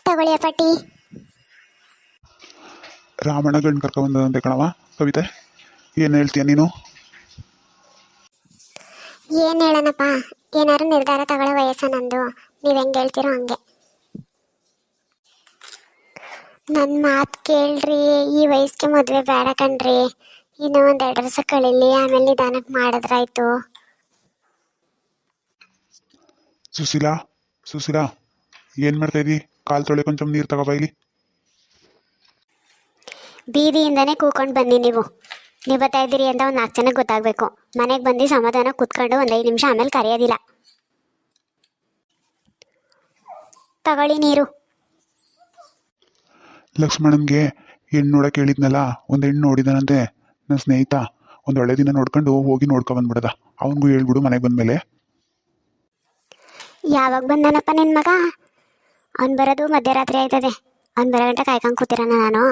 ತಗೊಳ್ಳಿಯ ಪಟ್ಟಿ. ರಾಮಣ್ಣ ಗಂಡು ಕರ್ಕೊಂಬಂದಂತೆ ಕಣವ ಕವಿತೆ. ಏನು ಹೇಳ್ತೀಯ ನೀನು? ಏನು ಹೇಳೋಣಪ್ಪ, ಏನಾರು ನಿರ್ಧಾರ ತಗೊಳ್ಳೋ ವಯಸ್ಸು ನಂದು. ನೀವು ಹೆಂಗೆ ಹೇಳ್ತೀರೋ ಹಂಗೆ. ನನ್ನ ಮಾತು ಕೇಳ್ರಿ, ಈ ವಯಸ್ಸಿಗೆ ಮದುವೆ ಬೇಡ ಕಣ್ರಿ. ಇನ್ನೂ ಒಂದು 2 ವರ್ಷ ಕಳೀಲಿ, ಆಮೇಲೆ ನಿಧಾನಕ್ಕೆ ಮಾಡಿದ್ರಾಯ್ತು. ಸುಶೀಲಾ, ಸುಶೀಲಾ, ಏನು ಮಾಡ್ತಾಯಿದ್ದಿ? ಕಾಲು ತೊಳೆ ಕೊಂಚ ನೀರು ತಗೋಬೈಲಿ. ಬೀದಿಯಿಂದನೇ ಕೂಕೊಂಡು ಬನ್ನಿ ನೀವು ಬರ್ತಾ ಇದ್ದೀರಿ ಅಂತ ಒಂದು 4 ಜನಕ್ಕೆ ಗೊತ್ತಾಗಬೇಕು. ಮನೆಗೆ ಬಂದು ಸಮಾಧಾನ ಕೂತ್ಕೊಂಡು ಒಂದು 5 ನಿಮಿಷ ಆಮೇಲೆ ಕರೆಯೋದಿಲ್ಲ. ತಗೊಳ್ಳಿ ನೀರು. ಲಕ್ಷ್ಮಣನ್ಗೆ ಹೆಣ್ಣು ನೋಡಕ್ಕೆ ಹೇಳಿದ್ನಲ್ಲ, ಒಂದು ಹೆಣ್ಣು ನೋಡಿದಾನಂತೆ ನನ್ನ ಸ್ನೇಹಿತ. ಒಂದು ಒಳ್ಳೆ ದಿನ ನೋಡ್ಕೊಂಡು ಹೋಗಿ ಬಂದ್ಬಿಡದ. ಅವನಿಗೂ ಹೇಳ್ಬಿಡು ಮನೆಗೆ ಬಂದಮೇಲೆ. ಯಾವಾಗ ಬಂದಾನಪ್ಪ ನಿನ್ನ ಮಗ? ಅವ್ನು ಬರೋದು ಮಧ್ಯರಾತ್ರಿ ಆಯ್ತದೆ. ಅವ್ನು ಬರೋ ಗಂಟೆ ಕಾಯ್ಕೊಂಡು ಕೂತಿರೋಣ ನಾನು?